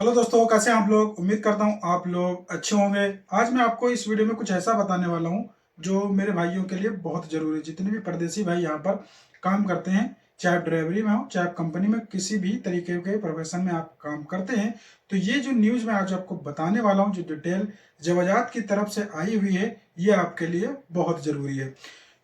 Hello दोस्तों, कैसे हैं आप लोग। उम्मीद करता हूं आप लोग अच्छे होंगे। आज मैं आपको इस वीडियो में कुछ ऐसा बताने वाला हूं जो मेरे भाइयों के लिए बहुत जरूरी है। जितने भी परदेसी भाई यहाँ पर काम करते हैं, चाहे आप ड्राइवरी में हो, चाहे आप कंपनी में किसी भी तरीके के प्रोफेशन में आप काम करते हैं, तो ये जो न्यूज़ मैं आज आपको बताने वाला हूँ, जो डिटेल जवाजात की तरफ से आई हुई है, ये आपके लिए बहुत जरूरी है।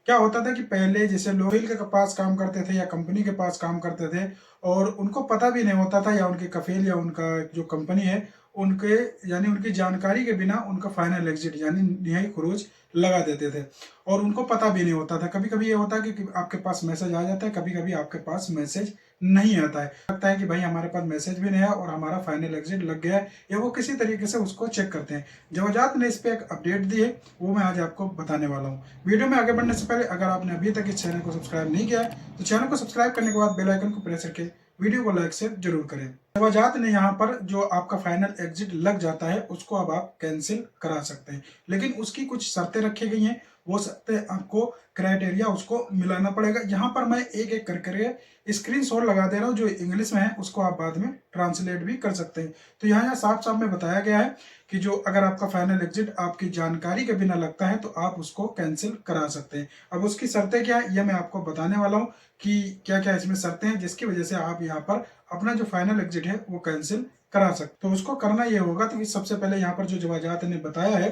क्या होता था कि पहले जैसे लोग वकील के पास काम करते थे या कंपनी के पास काम करते थे, और उनको पता भी नहीं होता था, या उनके कफील या उनका जो कंपनी है उनके यानी उनकी जानकारी के बिना उनका फाइनल एग्जिट यानी निहाई खरोच लगा देते थे, और उनको पता भी नहीं होता था। कभी कभी ये होता है कि आपके पास मैसेज आ जाता है, कभी कभी आपके पास मैसेज नहीं आता है। लगता है कि भाई हमारे पास मैसेज भी नहीं आया और हमारा फाइनल एग्जिट लग गया है, या वो किसी तरीके से उसको चेक करते हैं। जवाजात ने इस पर एक अपडेट दी है, वो मैं आज आपको बताने वाला हूँ। वीडियो में आगे बढ़ने से पहले अगर आपने अभी तक इस चैनल को सब्सक्राइब नहीं किया है तो चैनल को सब्सक्राइब करने के बाद बेल आइकन को प्रेस करके वीडियो को लाइक से जरूर करें। वजाहत ने यहाँ पर जो आपका फाइनल एग्जिट लग जाता है उसको अब आप कैंसिल करा सकते हैं, लेकिन उसकी कुछ शर्तें रखी गई हैं। वो शर्तें आपको क्राइटेरिया उसको मिलाना पड़ेगा। यहाँ पर मैं एक एक करके स्क्रीनशॉट लगा दे रहा हूँ, जो इंग्लिश में है उसको आप बाद में ट्रांसलेट भी कर सकते हैं। तो यहाँ साफ साफ में बताया गया है कि जो अगर आपका फाइनल एग्जिट आपकी जानकारी के बिना लगता है तो आप उसको कैंसिल करा सकते हैं। अब उसकी शर्तें क्या है ये मैं आपको बताने वाला हूँ कि क्या क्या इसमें शर्तें हैं जिसकी वजह से आप यहाँ पर अपना जो फाइनल एग्जिट है वो कैंसिल करा सकते। तो उसको करना ये होगा, तो सबसे पहले यहाँ पर जो जवाजात ने बताया है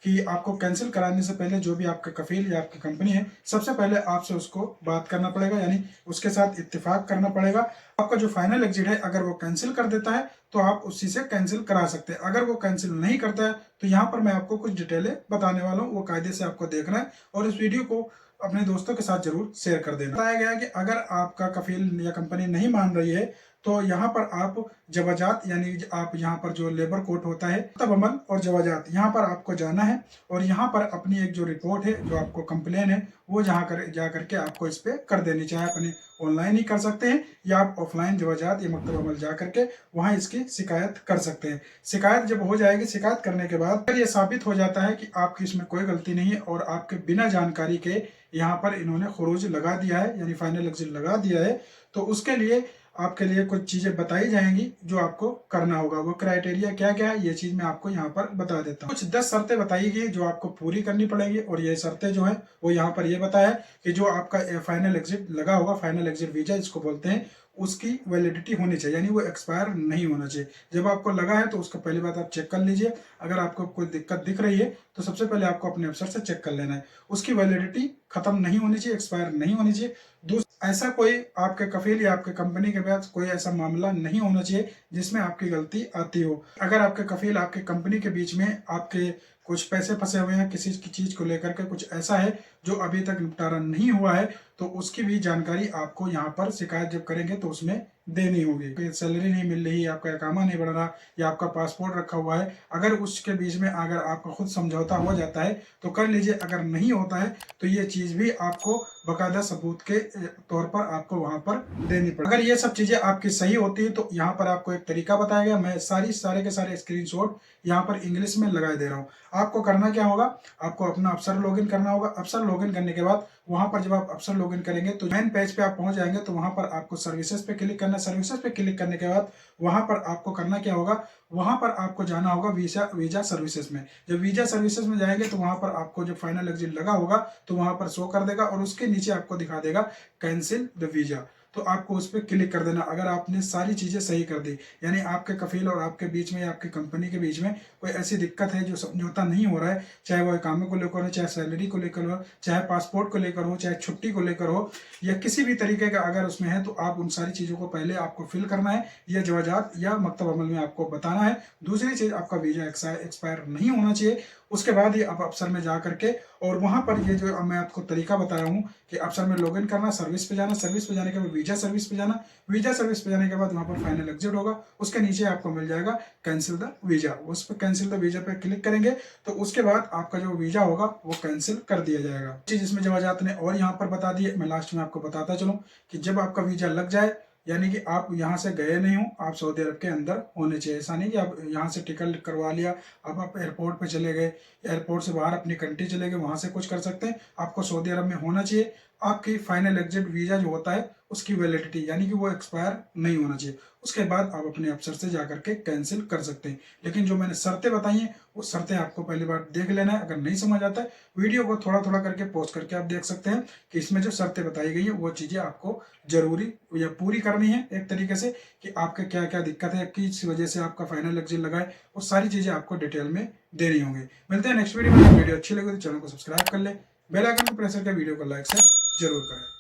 कि आपको कैंसिल कराने से पहले जो भी आपका कफील या आपकी कंपनी है, सबसे पहले आपसे उसको बात करना पड़ेगा, यानी उसके साथ इत्तेफाक करना पड़ेगा। आपका जो फाइनल एग्जिट है अगर वो कैंसिल कर देता है तो आप उसी से कैंसिल करा सकते हैं। अगर वो कैंसिल नहीं करता है तो यहाँ पर मैं आपको कुछ डिटेलें बताने वाला हूँ, वो कायदे से आपको देखना है और इस वीडियो को अपने दोस्तों के साथ जरूर शेयर कर देना। बताया गया है कि अगर आपका कफील या कंपनी नहीं मान रही है तो यहाँ पर आप जवाजात यानी आप यहाँ पर जो लेबर कोर्ट होता है, तब अमल और जवाजात, यहाँ पर आपको जाना है और यहाँ पर अपनी एक जो रिपोर्ट है, जो आपको कंप्लेन है, वो जा करके आपको इस पे कर देनी। चाहे अपने ऑनलाइन ही कर सकते हैं या आप ऑफलाइन जवाजात या मकतब अमल जा करके वहाँ इसकी शिकायत कर सकते हैं। शिकायत जब हो जाएगी, शिकायत करने के बाद अगर ये साबित हो जाता है कि आपकी इसमें कोई गलती नहीं है और आपके बिना जानकारी के यहाँ पर इन्होंने खरोज लगा दिया है यानी फाइनल एग्जिट लगा दिया है, तो उसके लिए आपके लिए कुछ चीजें बताई जाएंगी जो आपको करना होगा। वो क्राइटेरिया क्या क्या है ये चीज मैं आपको यहाँ पर बता देता हूँ। कुछ 10 शर्तें बताई गई जो आपको पूरी करनी पड़ेगी, और ये शर्तें जो है वो यहाँ पर ये बताया है कि जो आपका फाइनल एग्जिट लगा होगा, फाइनल एग्जिट वीजा इसको बोलते हैं, उसकी वैलिडिटी होनी चाहिए, यानी वो एक्सपायर नहीं होना चाहिए। जब आपको लगा है तो उसका पहली बात आप चेक कर लीजिए। अगर आपको कोई दिक्कत दिख रही है तो सबसे पहले आपको अपने अफसर से चेक कर लेना है। उसकी वैलिडिटी खत्म नहीं होनी चाहिए, एक्सपायर नहीं होनी चाहिए। ऐसा कोई आपके कफील या आपके कंपनी के पास कोई ऐसा मामला नहीं होना चाहिए जिसमें आपकी गलती आती हो। अगर आपके कफील आपके कंपनी के बीच में आपके कुछ पैसे फंसे हुए हैं किसी की चीज को लेकर के, कुछ ऐसा है जो अभी तक निपटारा नहीं हुआ है, तो उसकी भी जानकारी आपको यहाँ पर शिकायत जब करेंगे तो उसमें देनी होगी। सैलरी नहीं मिल रही, आपका इकामा नहीं बढ़ रहा या आपका पासपोर्ट रखा हुआ है, अगर उसके बीच में अगर आपका खुद समझौता हो जाता है तो कर लीजिए। अगर नहीं होता है तो ये चीज भी आपको बकायदा सबूत के तौर पर आपको वहां पर देनी पड़ेगी। अगर ये सब चीजें आपकी सही होती है तो यहाँ पर आपको एक तरीका बताया गया। मैं सारे के सारे स्क्रीनशॉट यहाँ पर इंग्लिश में लगा दे रहा हूँ। आपको करना क्या होगा, आपको अपना अफसर लॉगिन करना होगा। अफसर लॉगिन करने के बाद वहां पर जब आप अफसर लॉगिन करेंगे तो मेन पेज पे आप पहुंच जाएंगे, तो वहां पर आपको सर्विसेज पे क्लिक करना है। सर्विसेज पे क्लिक करने के बाद वहां पर आपको करना क्या होगा, वहां पर आपको जाना होगा वीजा सर्विसेज में। जब वीजा सर्विसेज में जाएंगे तो वहां पर आपको जब फाइनल एग्जिट लगा होगा तो वहां पर शो कर देगा और उसके नीचे आपको दिखा देगा कैंसिल द वीजा, तो आपको उस पर क्लिक कर देना। अगर आपने सारी चीजें सही कर दी, यानी आपके कफील और आपके बीच में या आपकी कंपनी के बीच में कोई ऐसी दिक्कत है जो समझौता नहीं हो रहा है, चाहे वो कामों को लेकर हो, चाहे सैलरी को लेकर हो, चाहे पासपोर्ट को लेकर हो, चाहे छुट्टी को लेकर हो, या किसी भी तरीके का अगर उसमें है, तो आप उन सारी चीजों को पहले आपको फिल करना है या जवाजात या मकतब अमल में आपको बताना है। दूसरी चीज, आपका वीजा एक्सपायर नहीं होना चाहिए। उसके बाद ही आप अफसर में जा करके और वहां पर ये जो मैं आपको तरीका बताया हूँ कि अफसर में लॉगिन करना, सर्विस पे जाना, सर्विस पे जाने के बाद वीजा सर्विस पे जाना, वीजा सर्विस पे जाने के बाद वहां पर फाइनल एग्जिट होगा, उसके नीचे आपको मिल जाएगा कैंसिल द वीजा। उस पर कैंसिल द वीजा पे क्लिक करेंगे तो उसके बाद आपका जो वीजा होगा वो कैंसिल कर दिया जाएगा। चीज इसमें जवाजात ने और यहाँ पर बता दी है, मैं लास्ट में आपको बताता चलूँ कि जब आपका वीजा लग जाए, यानी कि आप यहाँ से गए नहीं हो, आप सऊदी अरब के अंदर होने चाहिए। ऐसा नहीं कि आप यहाँ से टिकट करवा लिया, अब आप एयरपोर्ट पे चले गए, एयरपोर्ट से बाहर अपनी कंट्री चले गए, वहां से कुछ कर सकते हैं। आपको सऊदी अरब में होना चाहिए। आपकी फाइनल एग्जिट वीजा जो होता है उसकी वैलिडिटी यानी कि वो एक्सपायर नहीं होना चाहिए। उसके बाद आप अपने अफसर से जाकर के कैंसिल कर सकते हैं। लेकिन जो मैंने शर्तें बताई हैं वो शर्तें आपको पहली बार देख लेना है। अगर नहीं समझ आता है वीडियो को थोड़ा थोड़ा करके पॉज करके आप देख सकते हैं कि इसमें जो शर्तें बताई गई है वो चीज़ें आपको जरूरी या पूरी करनी है एक तरीके से, कि आपके क्या क्या दिक्कत है, किस वजह से आपका फाइनल एग्जिट लगा है, वो सारी चीज़ें आपको डिटेल में देनी होंगी। मिलते हैं नेक्स्ट वीडियो में। वीडियो अच्छी लगे तो चैनल को सब्सक्राइब कर ले, बेल आइकन को प्रेस करके वीडियो को लाइक से जरूर करें।